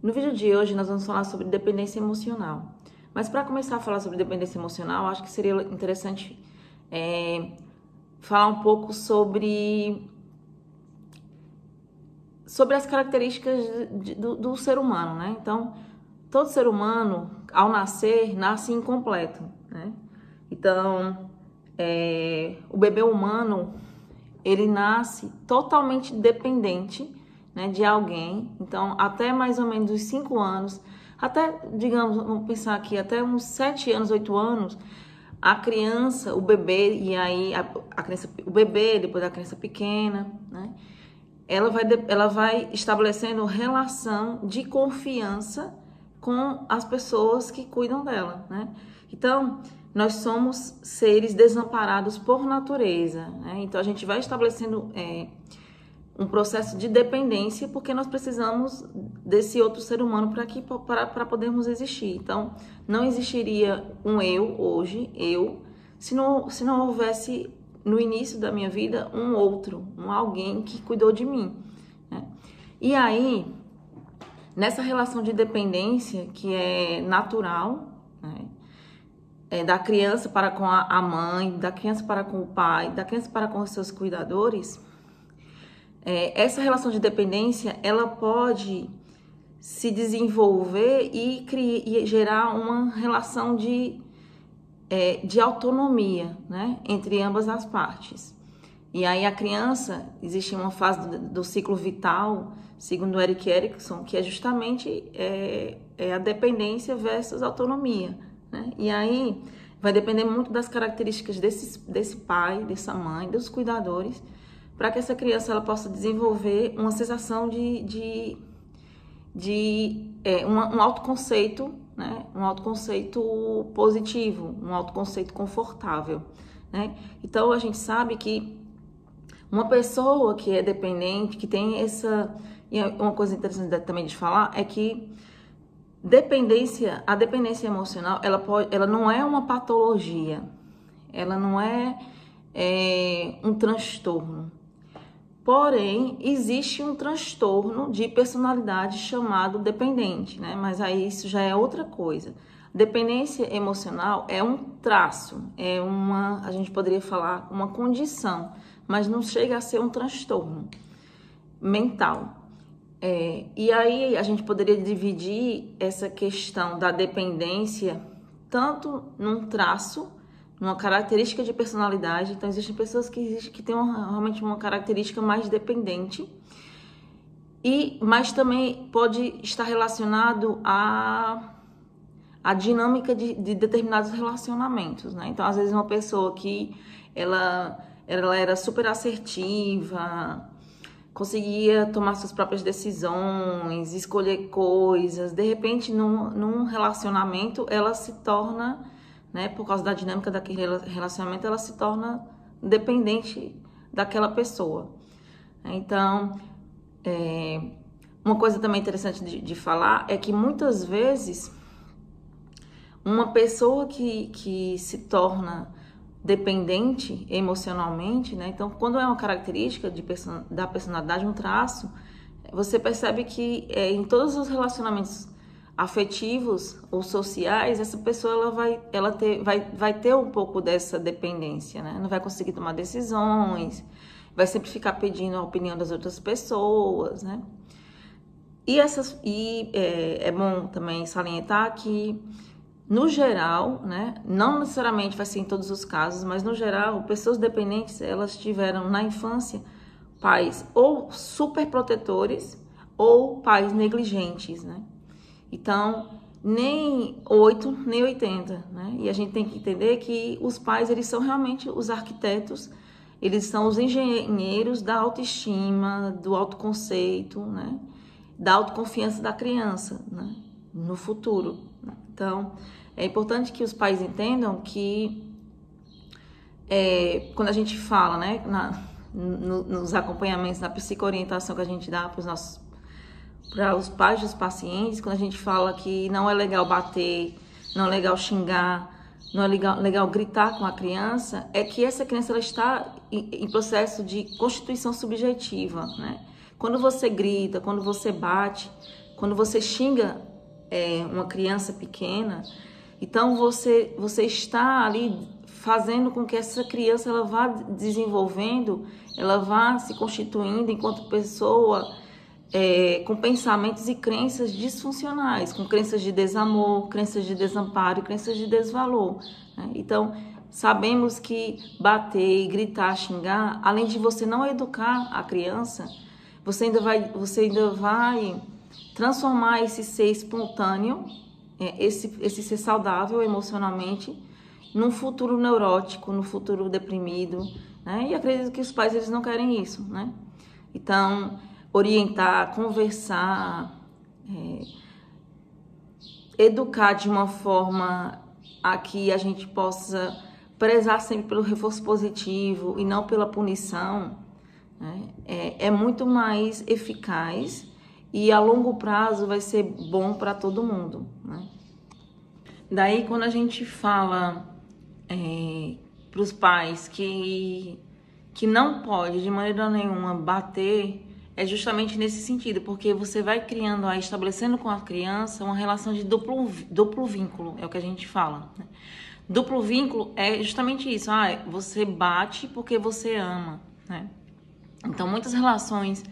No vídeo de hoje nós vamos falar sobre dependência emocional. Mas para começar a falar sobre dependência emocional, acho que seria interessante falar um pouco sobre as características do ser humano, né? Então, todo ser humano, ao nascer, nasce incompleto, né? Então, o bebê humano, ele nasce totalmente dependente, né, de alguém. Então, até mais ou menos os 5 anos, até, digamos, vamos pensar aqui, até uns 7 anos, 8 anos, a criança, o bebê, e aí a criança, o bebê, depois a criança pequena, né, ela vai estabelecendo relação de confiança com as pessoas que cuidam dela, né? Então, nós somos seres desamparados por natureza, né? Então, a gente vai estabelecendo um processo de dependência, porque nós precisamos desse outro ser humano para podermos existir. Então, não existiria um eu hoje, se não houvesse no início da minha vida um outro, alguém que cuidou de mim, né? E aí, nessa relação de dependência que é natural, né, da criança para com a mãe, da criança para com o pai, da criança para com os seus cuidadores, essa relação de dependência, ela pode se desenvolver e gerar uma relação de autonomia, né, entre ambas as partes. E aí a criança, existe uma fase do ciclo vital, segundo Erik Erikson, que é justamente a dependência versus autonomia, né? E aí vai depender muito das características desse pai, dessa mãe, dos cuidadores, para que essa criança ela possa desenvolver uma sensação um autoconceito, né? Um autoconceito positivo, um autoconceito confortável, né? Então a gente sabe que uma pessoa que é dependente, que tem essa... E uma coisa interessante também de falar é que a dependência emocional, ela não é uma patologia, ela não é um transtorno. Porém, existe um transtorno de personalidade chamado dependente, né? Mas aí isso já é outra coisa. Dependência emocional é um traço, a gente poderia falar, uma condição, mas não chega a ser um transtorno mental. E aí a gente poderia dividir essa questão da dependência tanto num traço, numa característica de personalidade. Então, existem pessoas que têm realmente uma característica mais dependente, mas também pode estar relacionado à dinâmica de determinados relacionamentos, né? Então, às vezes, uma pessoa que ela era super assertiva, conseguia tomar suas próprias decisões, escolher coisas, de repente, num relacionamento, ela se torna, né, por causa da dinâmica daquele relacionamento, ela se torna dependente daquela pessoa. Então, uma coisa também interessante de falar é que muitas vezes uma pessoa que se torna dependente emocionalmente, né? Então, quando é uma característica da personalidade, um traço, você percebe que em todos os relacionamentos afetivos ou sociais, essa pessoa vai ter um pouco dessa dependência, né? Não vai conseguir tomar decisões, vai sempre ficar pedindo a opinião das outras pessoas, né? E é bom também salientar que, no geral, né, não necessariamente vai ser em todos os casos, mas no geral, pessoas dependentes, elas tiveram na infância pais ou super protetores ou pais negligentes, né? Então, nem 8, nem 80, né? E a gente tem que entender que os pais, eles são realmente os arquitetos, eles são os engenheiros da autoestima, do autoconceito, né? Da autoconfiança da criança, né? No futuro. Então, é importante que os pais entendam que quando a gente fala, né, nos acompanhamentos, na psicoorientação que a gente dá para os pais dos pacientes, quando a gente fala que não é legal bater, não é legal xingar, não é legal gritar com a criança, é que essa criança ela está em processo de constituição subjetiva, né? Quando você grita, quando você bate, quando você xinga uma criança pequena, então você está ali fazendo com que essa criança ela vá desenvolvendo, ela vá se constituindo enquanto pessoa com pensamentos e crenças disfuncionais, com crenças de desamor, crenças de desamparo e crenças de desvalor, né? Então, sabemos que bater, gritar, xingar, além de você não educar a criança, você ainda vai transformar esse ser espontâneo, esse ser saudável emocionalmente, num futuro neurótico, num futuro deprimido, né? E acredito que os pais eles não querem isso, né? Então, orientar, conversar, educar de uma forma a que a gente possa prezar sempre pelo reforço positivo e não pela punição, né? É muito mais eficaz e a longo prazo vai ser bom para todo mundo, né? Daí, quando a gente fala para os pais que não pode de maneira nenhuma bater, é justamente nesse sentido, porque você vai criando, estabelecendo com a criança uma relação de duplo vínculo, é o que a gente fala, né? Duplo vínculo é justamente isso, você bate porque você ama, né? Então, muitas relações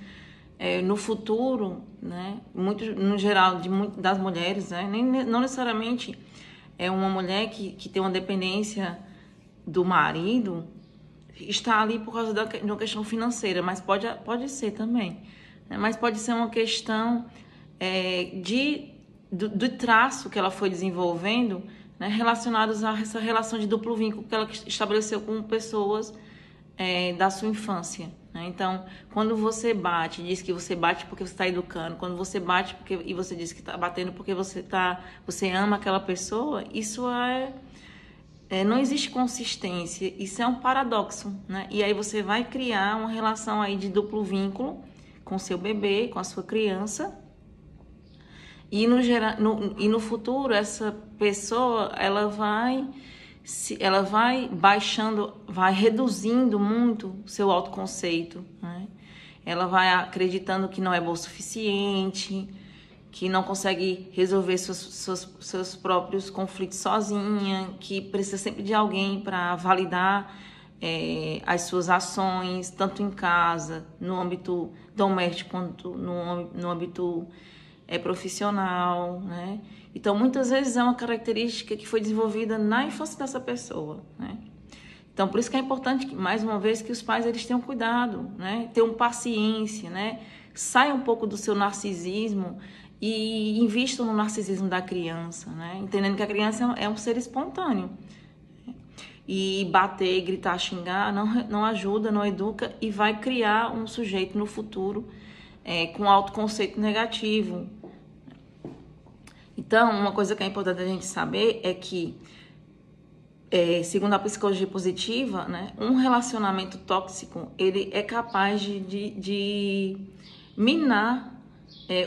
no futuro, né, muito, no geral, das mulheres, né, não necessariamente uma mulher que tem uma dependência do marido, está ali por causa de uma questão financeira, mas pode ser também, né? Mas pode ser uma questão do traço que ela foi desenvolvendo, né, relacionados a essa relação de duplo vínculo que ela estabeleceu com pessoas da sua infância, né? Então, quando você bate, diz que você bate porque você está educando, quando você bate e você diz que está batendo porque você ama aquela pessoa, isso não existe consistência, isso é um paradoxo, né? E aí você vai criar uma relação aí de duplo vínculo com seu bebê, com a sua criança, e no futuro essa pessoa ela vai baixando, vai reduzindo muito o seu autoconceito, né? Ela vai acreditando que não é bom o suficiente, que não consegue resolver seus próprios conflitos sozinha, que precisa sempre de alguém para validar as suas ações, tanto em casa, no âmbito doméstico, quanto no âmbito profissional, né? Então, muitas vezes é uma característica que foi desenvolvida na infância dessa pessoa, né? Então, por isso que é importante, mais uma vez, que os pais eles tenham cuidado, né? Tenham paciência, né? Saiam um pouco do seu narcisismo e invistam no narcisismo da criança, né? Entendendo que a criança é um ser espontâneo. E bater, gritar, xingar não ajuda, não educa e vai criar um sujeito no futuro com autoconceito negativo. Então, uma coisa que é importante a gente saber é que, segundo a psicologia positiva, né, um relacionamento tóxico ele é capaz de minar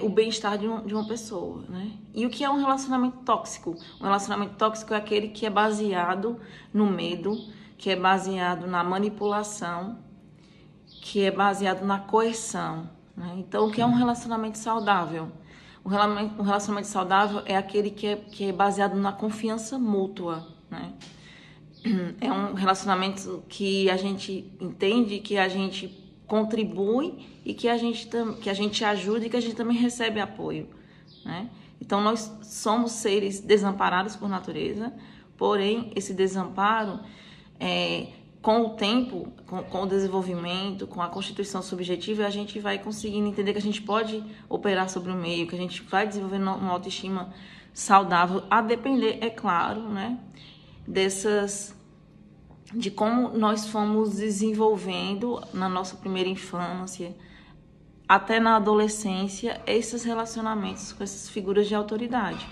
o bem-estar de uma pessoa, né? E o que é um relacionamento tóxico? Um relacionamento tóxico é aquele que é baseado no medo, que é baseado na manipulação, que é baseado na coerção, né? Então, o que é um relacionamento saudável? Um relacionamento saudável é aquele que é baseado na confiança mútua, né? É um relacionamento que a gente entende, que a gente contribui e que a gente ajuda e que a gente também recebe apoio, né? Então, nós somos seres desamparados por natureza, porém, esse desamparo, com o tempo, com o desenvolvimento, com a constituição subjetiva, a gente vai conseguindo entender que a gente pode operar sobre o meio, que a gente vai desenvolvendo uma autoestima saudável, a depender, é claro, né, de como nós fomos desenvolvendo na nossa primeira infância, até na adolescência, esses relacionamentos com essas figuras de autoridade.